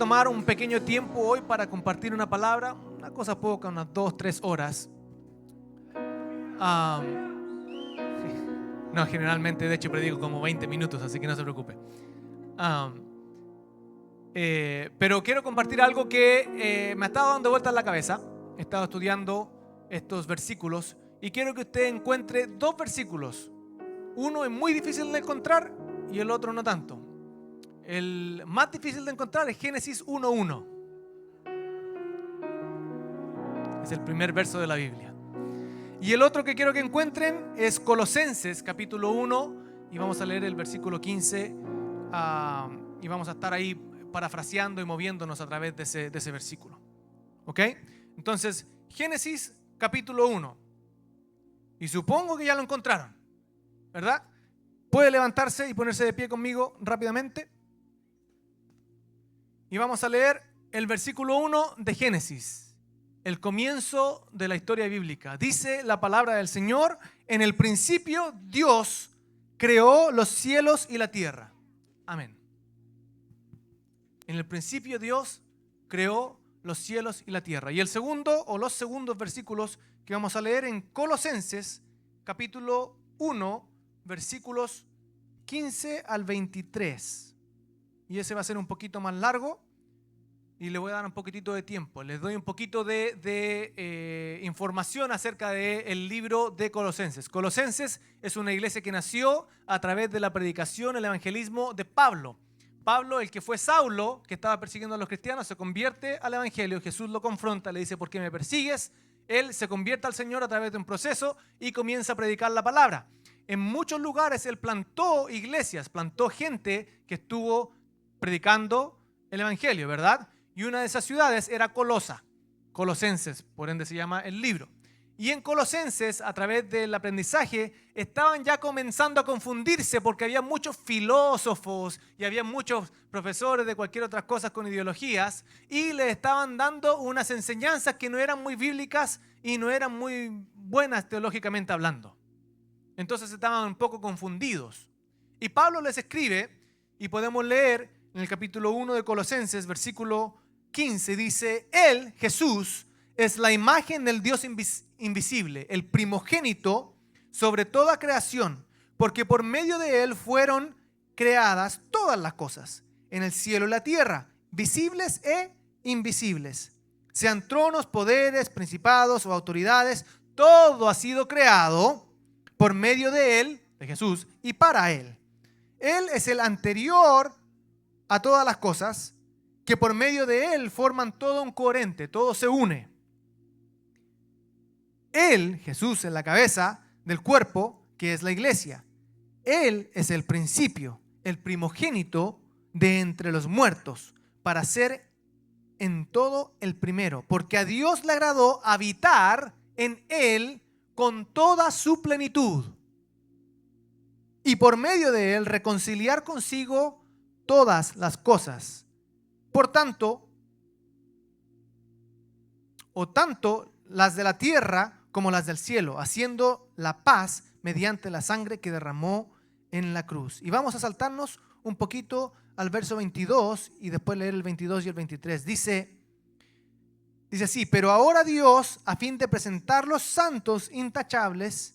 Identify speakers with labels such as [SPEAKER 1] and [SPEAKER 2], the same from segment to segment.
[SPEAKER 1] Tomar un pequeño tiempo hoy para compartir una palabra, una cosa poca, unas 2-3 horas. No, generalmente de hecho predico como 20 minutos, así que no se preocupe. Pero quiero compartir algo que me ha estado dando vueltas en la cabeza. He estado estudiando estos versículos y quiero que usted encuentre dos versículos. Uno es muy difícil de encontrar y el otro no tanto. El más difícil de encontrar es Génesis 1:1. Es el primer verso de la Biblia. Y el otro que quiero que encuentren es Colosenses capítulo 1 y vamos a leer el versículo 15 y vamos a estar ahí parafraseando y moviéndonos a través de ese versículo. ¿Ok? Entonces, Génesis capítulo 1. Y supongo que ya lo encontraron, ¿verdad? ¿Puede levantarse y ponerse de pie conmigo rápidamente? Y vamos a leer el versículo 1 de Génesis, el comienzo de la historia bíblica. Dice la palabra del Señor: en el principio Dios creó los cielos y la tierra. Amén. En el principio Dios creó los cielos y la tierra. Y el segundo o los segundos versículos que vamos a leer en Colosenses capítulo 1, versículos 15 al 23. Y ese va a ser un poquito más largo y le voy a dar un poquitito de tiempo. Les doy un poquito de información acerca del libro de Colosenses. Colosenses es una iglesia que nació a través de la predicación, el evangelismo de Pablo. Pablo, el que fue Saulo, que estaba persiguiendo a los cristianos, se convierte al evangelio. Jesús lo confronta, le dice: ¿por qué me persigues? Él se convierte al Señor a través de un proceso y comienza a predicar la palabra. En muchos lugares él plantó iglesias, plantó gente que estuvo predicando el evangelio, ¿verdad? Y una de esas ciudades era Colosenses, por ende se llama el libro. Y en Colosenses, a través del aprendizaje, estaban ya comenzando a confundirse porque había muchos filósofos y había muchos profesores de cualquier otra cosa con ideologías y les estaban dando unas enseñanzas que no eran muy bíblicas y no eran muy buenas teológicamente hablando. Entonces estaban un poco confundidos. Y Pablo les escribe, y podemos leer en el capítulo 1 de Colosenses, versículo 15, dice: Él, Jesús, es la imagen del Dios invisible, el primogénito sobre toda creación, porque por medio de Él fueron creadas todas las cosas, en el cielo y la tierra, visibles e invisibles. Sean tronos, poderes, principados o autoridades, todo ha sido creado por medio de Él, de Jesús, y para Él. Él es el anterior a todas las cosas, que por medio de Él forman todo un coherente, todo se une. Él, Jesús, es la cabeza del cuerpo, que es la iglesia. Él es el principio, el primogénito de entre los muertos, para ser en todo el primero, porque a Dios le agradó habitar en Él con toda su plenitud, y por medio de Él reconciliar consigo todas las cosas. Por tanto, tanto las de la tierra como las del cielo, haciendo la paz mediante la sangre que derramó en la cruz. Y vamos a saltarnos un poquito al verso 22 y después leer el 22 y el 23. Dice así: pero ahora Dios, a fin de presentarlos santos, intachables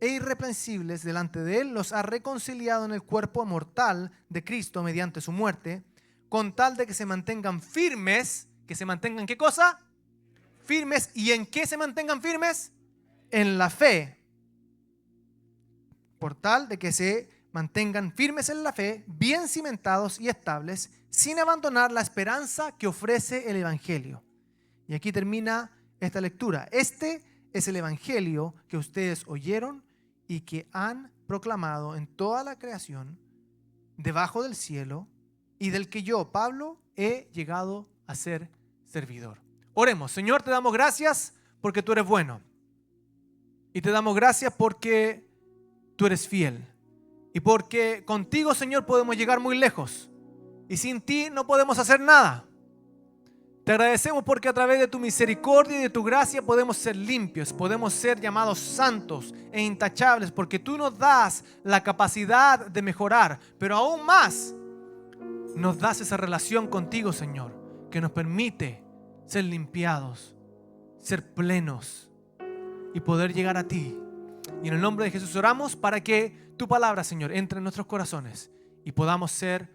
[SPEAKER 1] e irreprensibles delante de Él, los ha reconciliado en el cuerpo mortal de Cristo mediante su muerte, con tal de que se mantengan firmes. ¿Que se mantengan qué cosa? Firmes. ¿Y en qué se mantengan firmes? En la fe. Por tal de que se mantengan firmes en la fe, bien cimentados y estables, sin abandonar la esperanza que ofrece el evangelio. Y aquí termina esta lectura. Este es el evangelio que ustedes oyeron y que han proclamado en toda la creación debajo del cielo, y del que yo, Pablo, he llegado a ser servidor. Oremos. Señor, te damos gracias porque tú eres bueno, y te damos gracias porque tú eres fiel, y porque contigo, Señor, podemos llegar muy lejos, y sin ti no podemos hacer nada. Te agradecemos porque a través de tu misericordia y de tu gracia podemos ser limpios, podemos ser llamados santos e intachables, porque tú nos das la capacidad de mejorar, pero aún más nos das esa relación contigo, Señor, que nos permite ser limpiados, ser plenos y poder llegar a ti. Y en el nombre de Jesús oramos para que tu palabra, Señor, entre en nuestros corazones y podamos ser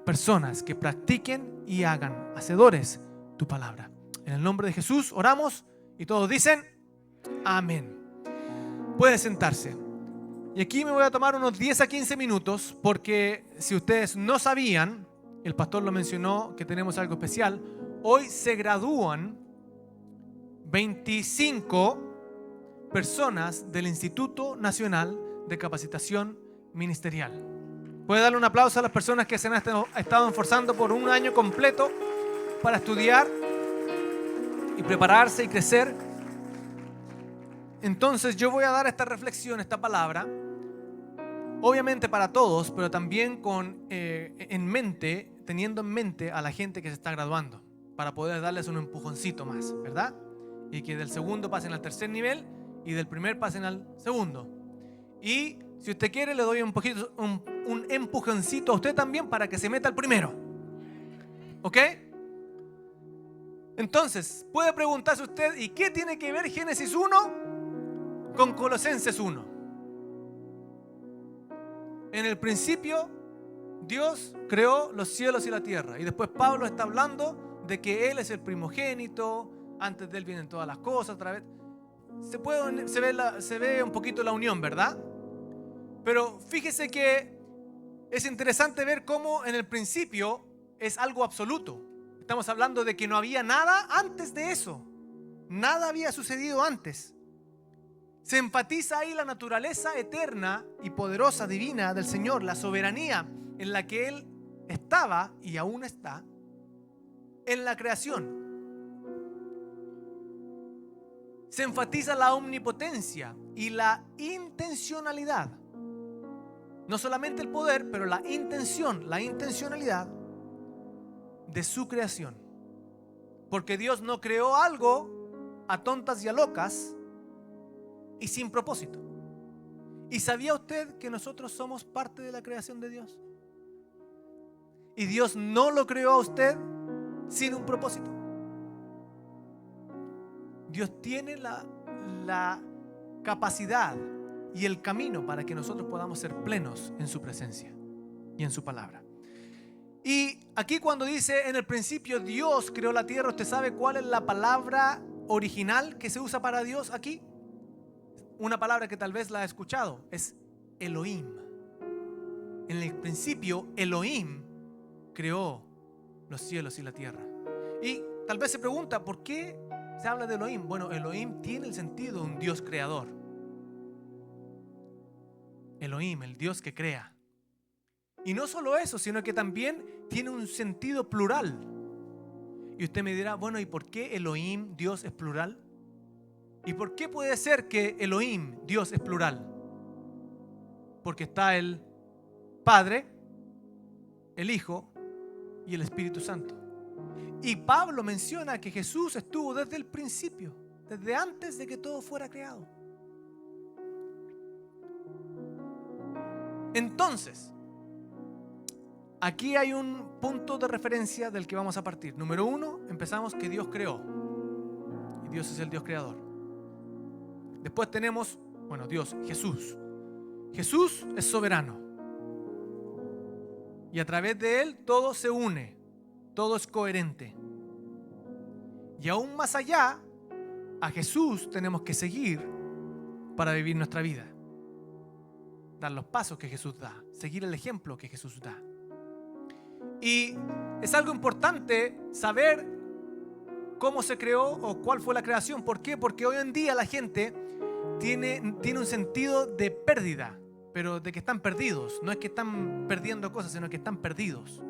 [SPEAKER 1] personas que practiquen y hagan, hacedores, tu palabra. En el nombre de Jesús oramos y todos dicen amén. Puede sentarse. Y aquí me voy a tomar unos 10 a 15 minutos porque si ustedes no sabían, el pastor lo mencionó que tenemos algo especial. Hoy se gradúan 25 personas del Instituto Nacional de Capacitación Ministerial. ¿Puede darle un aplauso a las personas que se han estado esforzando por un año completo para estudiar y prepararse y crecer? Entonces yo voy a dar esta reflexión, esta palabra, obviamente para todos, pero también teniendo en mente a la gente que se está graduando, para poder darles un empujoncito más, ¿verdad? Y que del segundo pasen al tercer nivel y del primer pasen al segundo. Y si usted quiere, le doy un empujoncito a usted también para que se meta al primero. ¿Ok? Entonces, puede preguntarse usted, ¿y qué tiene que ver Génesis 1 con Colosenses 1? En el principio, Dios creó los cielos y la tierra. Y después Pablo está hablando de que Él es el primogénito, antes de Él vienen todas las cosas. Otra vez. Se ve un poquito la unión, ¿verdad? Pero fíjese que es interesante ver cómo en el principio es algo absoluto. Estamos hablando de que no había nada antes de eso. Nada había sucedido antes. Se enfatiza ahí la naturaleza eterna y poderosa divina del Señor, la soberanía en la que Él estaba y aún está en la creación. Se enfatiza la omnipotencia y la intencionalidad. No solamente el poder, pero la intencionalidad de su creación. Porque Dios no creó algo a tontas y a locas y sin propósito. ¿Y sabía usted que nosotros somos parte de la creación de Dios? Y Dios no lo creó a usted sin un propósito. Dios tiene la capacidad y el camino para que nosotros podamos ser plenos en su presencia y en su palabra. Y aquí cuando dice en el principio Dios creó la tierra, ¿usted sabe cuál es la palabra original que se usa para Dios aquí? Una palabra que tal vez la ha escuchado, es Elohim. En el principio Elohim creó los cielos y la tierra. Y tal vez se pregunta, ¿por qué se habla de Elohim? Bueno, Elohim tiene el sentido de un Dios creador. Elohim, el Dios que crea. Y no solo eso, sino que también tiene un sentido plural. Y usted me dirá, bueno, ¿y por qué Elohim, Dios, es plural? ¿Y por qué puede ser que Elohim, Dios, es plural? Porque está el Padre, el Hijo y el Espíritu Santo. Y Pablo menciona que Jesús estuvo desde el principio, desde antes de que todo fuera creado. Entonces, aquí hay un punto de referencia del que vamos a partir. Número 1, empezamos que Dios creó. Y Dios es el Dios creador. Después tenemos, Dios, Jesús. Jesús es soberano. Y a través de Él todo se une, todo es coherente. Y aún más allá, a Jesús tenemos que seguir para vivir nuestra vida. Dar los pasos que Jesús da, seguir el ejemplo que Jesús da. Y es algo importante saber cómo se creó o cuál fue la creación. ¿Por qué? Porque hoy en día la gente tiene un sentido de pérdida, pero de que están perdidos. No es que están perdiendo cosas, sino que están perdidos.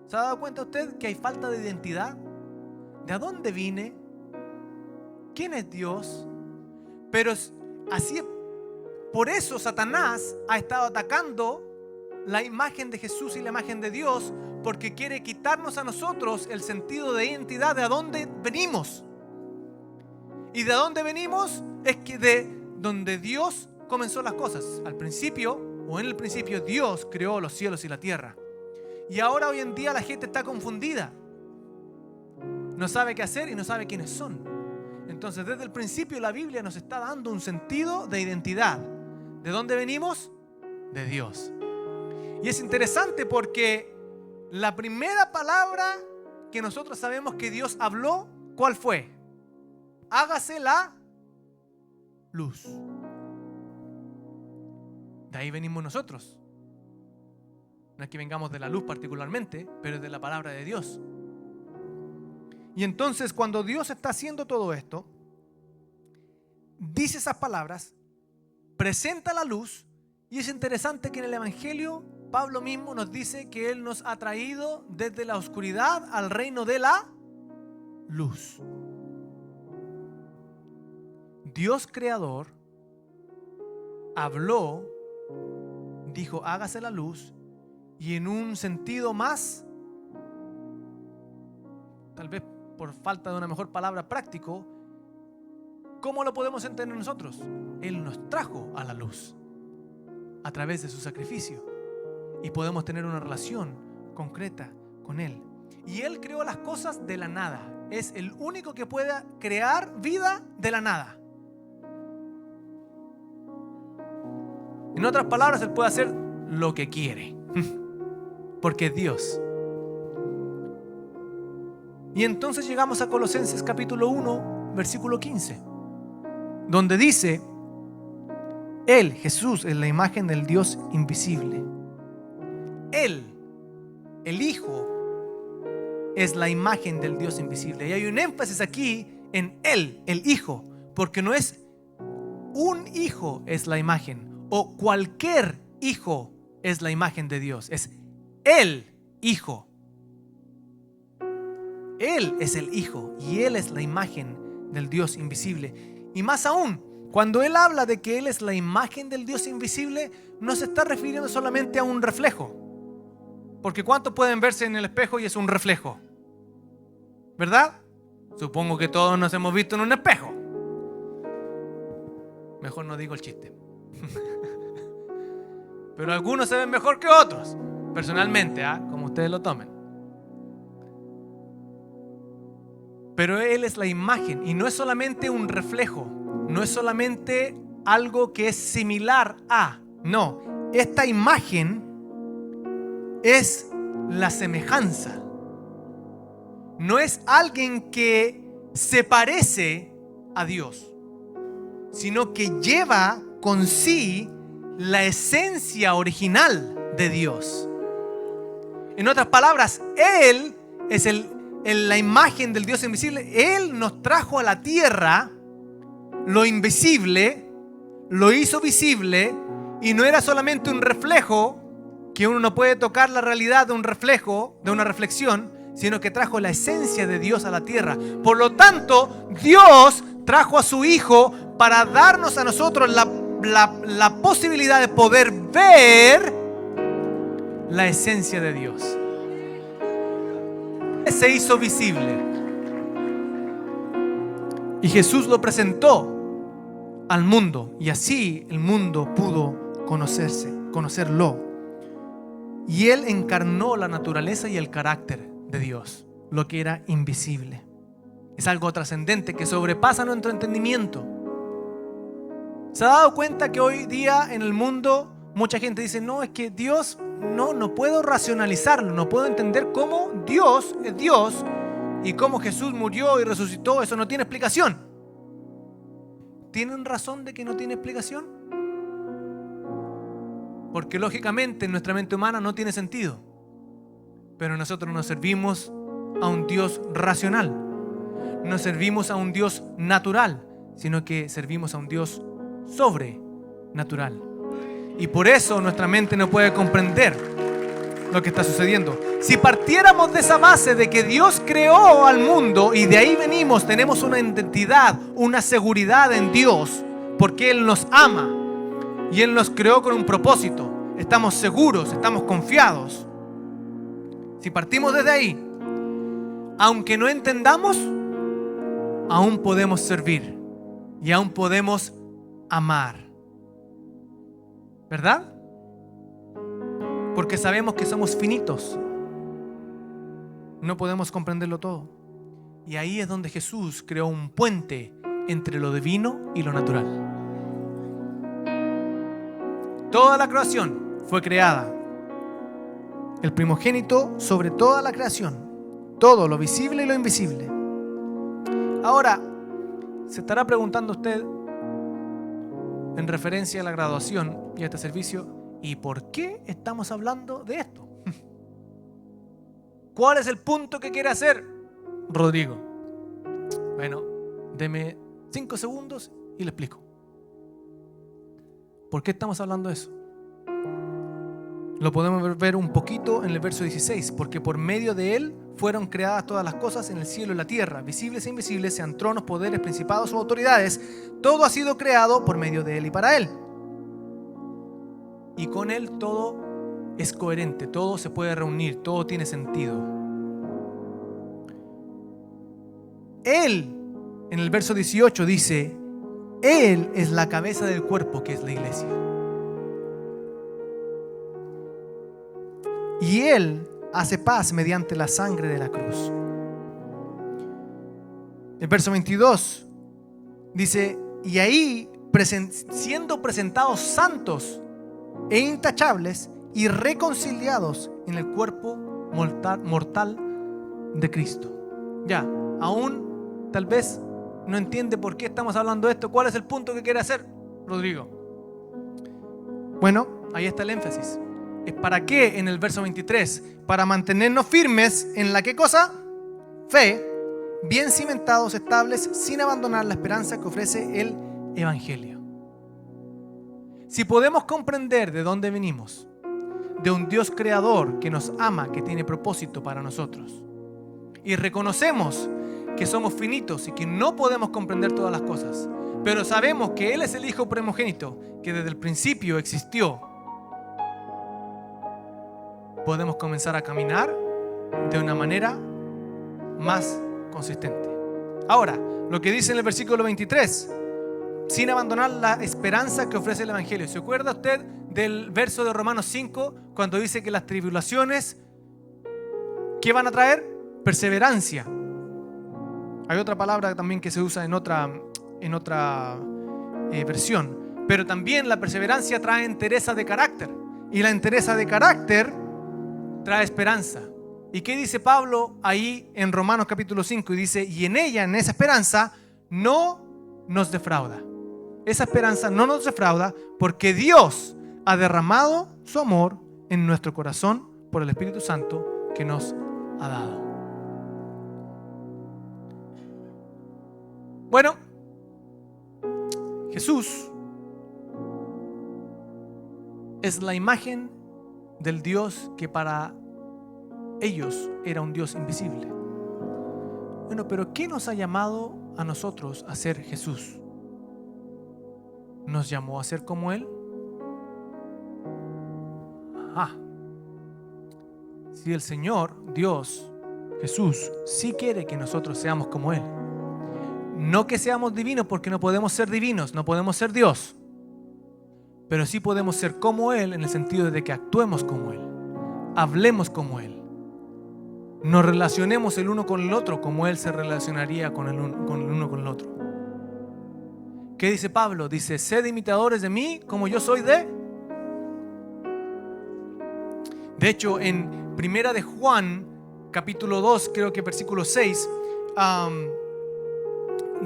[SPEAKER 1] ¿Se ha dado cuenta usted que hay falta de identidad? ¿De a dónde vine? ¿Quién es Dios? Pero así, por eso Satanás ha estado atacando la imagen de Jesús y la imagen de Dios, porque quiere quitarnos a nosotros el sentido de identidad de a dónde venimos. Y de dónde venimos es que de donde Dios comenzó las cosas. Al principio, o en el principio, Dios creó los cielos y la tierra. Y ahora hoy en día la gente está confundida. No sabe qué hacer y no sabe quiénes son. Entonces desde el principio la Biblia nos está dando un sentido de identidad. ¿De dónde venimos? De Dios. Y es interesante porque la primera palabra que nosotros sabemos que Dios habló, ¿cuál fue? Hágase la luz. De ahí venimos nosotros. No es que vengamos de la luz particularmente, pero es de la palabra de Dios. Y entonces cuando Dios está haciendo todo esto, dice esas palabras, presenta la luz, y es interesante que en el Evangelio Pablo mismo nos dice que Él nos ha traído desde la oscuridad al reino de la luz. Dios creador habló, dijo hágase la luz, y en un sentido más, tal vez por falta de una mejor palabra, práctico, ¿cómo lo podemos entender nosotros? Él nos trajo a la luz a través de su sacrificio y podemos tener una relación concreta con Él. Y Él creó las cosas de la nada. Es el único que puede crear vida de la nada. En otras palabras, Él puede hacer lo que quiere porque es Dios. Y entonces llegamos a Colosenses capítulo 1 versículo 15, donde dice: Él, Jesús, es la imagen del Dios invisible. Él, el Hijo, es la imagen del Dios invisible. Y hay un énfasis aquí en Él, el Hijo, porque no es un hijo es la imagen o cualquier hijo es la imagen de Dios. Es el Hijo. Él es el Hijo y Él es la imagen del Dios invisible. Y más aún, cuando Él habla de que Él es la imagen del Dios invisible, no se está refiriendo solamente a un reflejo. Porque ¿cuántos pueden verse en el espejo y es un reflejo? ¿Verdad? Supongo que todos nos hemos visto en un espejo. Mejor no digo el chiste. Pero algunos se ven mejor que otros, personalmente, como ustedes lo tomen. Pero Él es la imagen y no es solamente un reflejo, no es solamente algo que es similar a, no, esta imagen es la semejanza. No es alguien que se parece a Dios, sino que lleva con sí la esencia original de Dios. En otras palabras, Él es la imagen del Dios invisible. Él nos trajo a la tierra lo invisible, lo hizo visible, y no era solamente un reflejo, que uno no puede tocar la realidad de un reflejo, de una reflexión, sino que trajo la esencia de Dios a la tierra. Por lo tanto, Dios trajo a su Hijo para darnos a nosotros la posibilidad de poder ver la esencia de Dios. Se hizo visible y Jesús lo presentó al mundo, y así el mundo pudo conocerlo. Y Él encarnó la naturaleza y el carácter de Dios, lo que era invisible. Es algo trascendente que sobrepasa nuestro entendimiento. ¿Se ha dado cuenta que hoy día en el mundo mucha gente dice: no, es que Dios no puedo racionalizarlo, no puedo entender cómo Dios es Dios y cómo Jesús murió y resucitó? Eso no tiene explicación. ¿Tienen razón de que no tiene explicación? Porque lógicamente en nuestra mente humana no tiene sentido. Pero nosotros no servimos a un Dios racional, no servimos a un Dios natural, sino que servimos a un Dios sobrenatural. Y por eso nuestra mente no puede comprender lo que está sucediendo. Si partiéramos de esa base de que Dios creó al mundo y de ahí venimos, tenemos una identidad, una seguridad en Dios, porque Él nos ama y Él nos creó con un propósito. Estamos seguros, estamos confiados. Si partimos desde ahí, aunque no entendamos, aún podemos servir y aún podemos amar. ¿Verdad? Porque sabemos que somos finitos no podemos comprenderlo todo. Y ahí es donde Jesús creó un puente entre lo divino y lo natural. Toda la creación fue creada. El primogénito sobre toda la creación. Todo, lo visible y lo invisible. Ahora, se estará preguntando usted, en referencia a la graduación y a este servicio, ¿y por qué estamos hablando de esto? ¿Cuál es el punto que quiere hacer Rodrigo? Bueno, deme 5 segundos y le explico. ¿Por qué estamos hablando de eso? Lo podemos ver un poquito en el verso 16. Porque por medio de Él fueron creadas todas las cosas en el cielo y la tierra, visibles e invisibles, sean tronos, poderes, principados o autoridades. Todo ha sido creado por medio de Él y para Él. Y con Él todo es coherente, todo se puede reunir, todo tiene sentido. Él, en el verso 18 dice, Él es la cabeza del cuerpo, que es la iglesia. Y Él hace paz mediante la sangre de la cruz. El verso 22 dice, y ahí siendo presentados santos e intachables y reconciliados en el cuerpo mortal de Cristo. Ya, aún tal vez no entiende por qué estamos hablando de esto. ¿Cuál es el punto que quiere hacer Rodrigo? Bueno, ahí está el énfasis. ¿Es para qué en el verso 23? Para mantenernos firmes en la ¿qué cosa? Fe, bien cimentados, estables, sin abandonar la esperanza que ofrece el Evangelio. Si podemos comprender de dónde venimos, de un Dios creador que nos ama, que tiene propósito para nosotros, y reconocemos que somos finitos y que no podemos comprender todas las cosas, pero sabemos que Él es el Hijo primogénito, que desde el principio existió, podemos comenzar a caminar de una manera más consistente. Ahora, lo que dice en el versículo 23, sin abandonar la esperanza que ofrece el Evangelio. ¿Se acuerda usted del verso de Romanos 5 cuando dice que las tribulaciones, ¿qué van a traer? Perseverancia. Hay otra palabra también que se usa en otra versión, pero también la perseverancia trae entereza de carácter, y la entereza de carácter trae esperanza. ¿Y qué dice Pablo ahí en Romanos capítulo 5? Y dice, y en ella, en esa esperanza, no nos defrauda. Esa esperanza no nos defrauda porque Dios ha derramado su amor en nuestro corazón por el Espíritu Santo que nos ha dado. Bueno, Jesús es la imagen del Dios que para ellos era un Dios invisible. Bueno, pero ¿qué nos ha llamado a nosotros a ser Jesús? ¿Nos llamó a ser como Él? Si el Señor, Dios, Jesús, sí quiere que nosotros seamos como Él. No que seamos divinos, porque no podemos ser divinos, no podemos ser Dios. Pero sí podemos ser como Él en el sentido de que actuemos como Él, hablemos como Él, nos relacionemos el uno con el otro como Él se relacionaría con el uno con el otro. ¿Qué dice Pablo? Dice, sed imitadores de mí como yo soy de... De hecho, en Primera de Juan, capítulo 2, creo que versículo 6,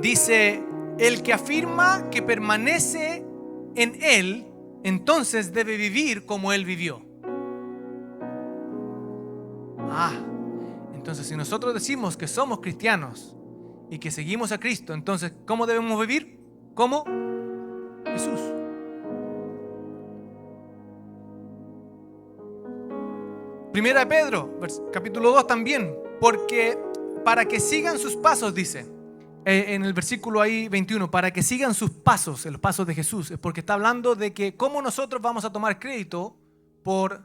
[SPEAKER 1] dice, el que afirma que permanece en Él, entonces debe vivir como Él vivió. Entonces si nosotros decimos que somos cristianos y que seguimos a Cristo, entonces ¿cómo debemos vivir? Como Jesús. Primera de Pedro, capítulo 2 también, porque para que sigan sus pasos, dice en el versículo ahí 21, para que sigan sus pasos, los pasos de Jesús, es porque está hablando de que cómo nosotros vamos a tomar crédito por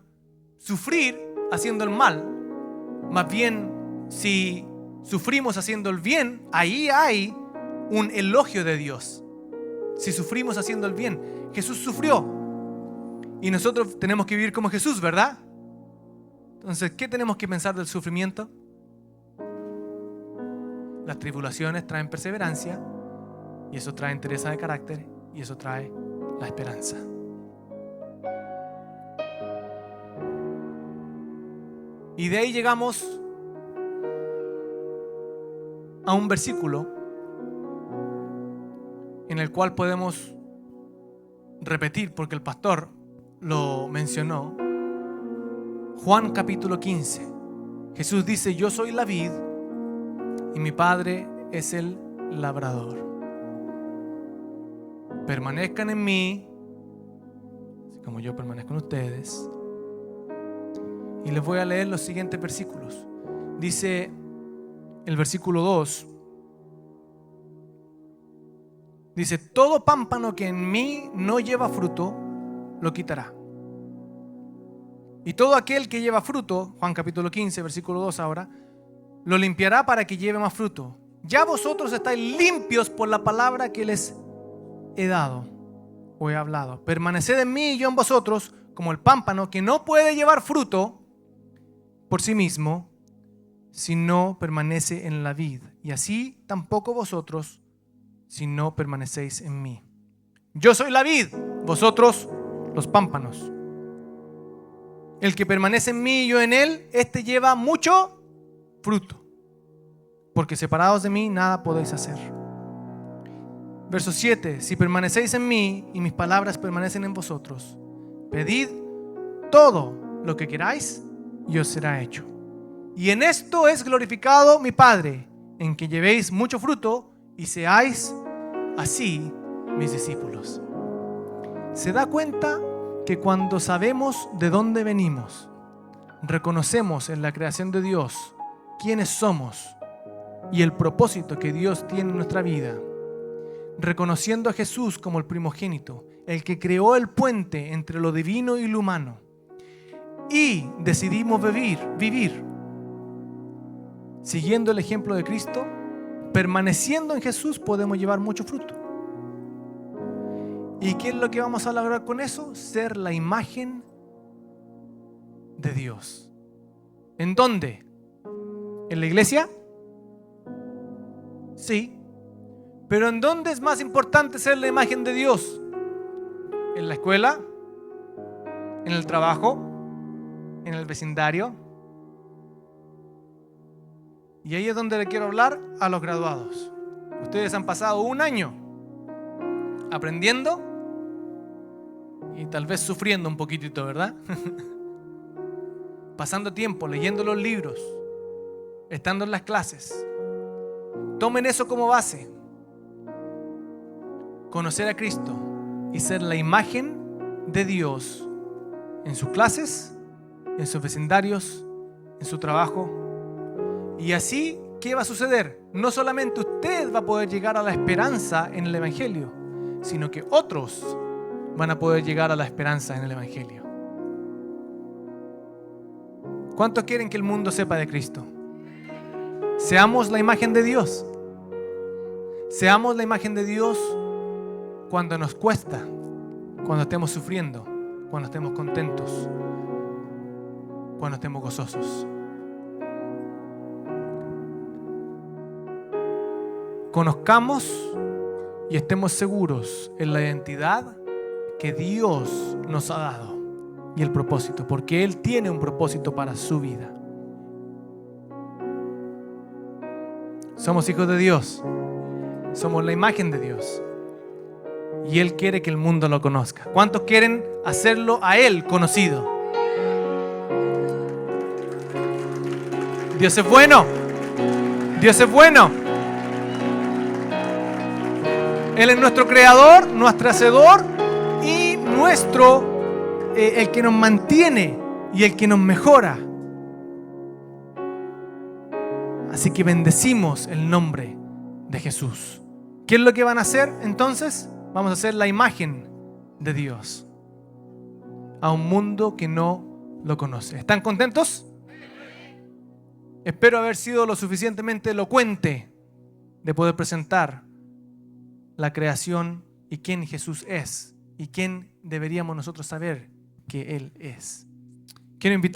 [SPEAKER 1] sufrir haciendo el mal. Más bien, si sufrimos haciendo el bien, ahí hay un elogio de Dios. Si sufrimos haciendo el bien, Jesús sufrió y nosotros tenemos que vivir como Jesús, ¿verdad? Entonces, ¿qué tenemos que pensar del sufrimiento? Las tribulaciones traen perseverancia, y eso trae entereza de carácter, y eso trae la esperanza. Y de ahí llegamos a un versículo en el cual podemos repetir, porque el pastor lo mencionó. Juan capítulo 15. Jesús dice: yo soy la vid y mi Padre es el labrador. Permanezcan en mí, así como yo permanezco en ustedes. Y les voy a leer los siguientes versículos. Dice el versículo 2. Dice: todo pámpano que en mí no lleva fruto, lo quitará. Y todo aquel que lleva fruto, Juan capítulo 15, versículo 2 ahora, lo limpiará para que lleve más fruto. Ya vosotros estáis limpios por la palabra que les he dado o he hablado. Permaneced en mí y yo en vosotros, como el pámpano que no puede llevar fruto por sí mismo si no permanece en la vid. Y así tampoco vosotros si no permanecéis en mí. Yo soy la vid, vosotros los pámpanos. El que permanece en mí y yo en él, este lleva mucho fruto, porque separados de mí nada podéis hacer. Verso 7. Si permanecéis en mí y mis palabras permanecen en vosotros, pedid todo lo que queráis y os será hecho. Y en esto es glorificado mi Padre, en que llevéis mucho fruto y seáis así mis discípulos. ¿Se da cuenta que cuando sabemos de dónde venimos, reconocemos en la creación de Dios quiénes somos y el propósito que Dios tiene en nuestra vida, reconociendo a Jesús como el primogénito, el que creó el puente entre lo divino y lo humano, y decidimos vivir siguiendo el ejemplo de Cristo, permaneciendo en Jesús, podemos llevar mucho fruto? ¿Y qué es lo que vamos a lograr con eso? Ser la imagen de Dios. ¿En dónde? ¿En la iglesia? Sí. Pero ¿en dónde es más importante ser la imagen de Dios? ¿En la escuela? ¿En el trabajo? ¿En el vecindario? Y ahí es donde le quiero hablar a los graduados. Ustedes han pasado un año aprendiendo y tal vez sufriendo un poquitito, ¿verdad? Pasando tiempo leyendo los libros, estando en las clases. Tomen eso como base. Conocer a Cristo y ser la imagen de Dios en sus clases, en sus vecindarios, en su trabajo. Y así, ¿qué va a suceder? No solamente usted va a poder llegar a la esperanza en el Evangelio, sino que otros van a poder llegar a la esperanza en el Evangelio. ¿Cuántos quieren que el mundo sepa de Cristo? Seamos la imagen de Dios. Seamos la imagen de Dios cuando nos cuesta, cuando estemos sufriendo, cuando estemos contentos, cuando estemos gozosos. Conozcamos y estemos seguros en la identidad que Dios nos ha dado y el propósito, porque Él tiene un propósito para su vida. Somos hijos de Dios, somos la imagen de Dios y Él quiere que el mundo lo conozca. ¿Cuántos quieren hacerlo a Él conocido? Dios es bueno, Dios es bueno. Él es nuestro creador, nuestro hacedor y el que nos mantiene y el que nos mejora. Así que bendecimos el nombre de Jesús. ¿Qué es lo que van a hacer entonces? Vamos a hacer la imagen de Dios a un mundo que no lo conoce. ¿Están contentos? Espero haber sido lo suficientemente elocuente de poder presentar la creación y quién Jesús es y quién deberíamos nosotros saber que Él es. Quiero invitar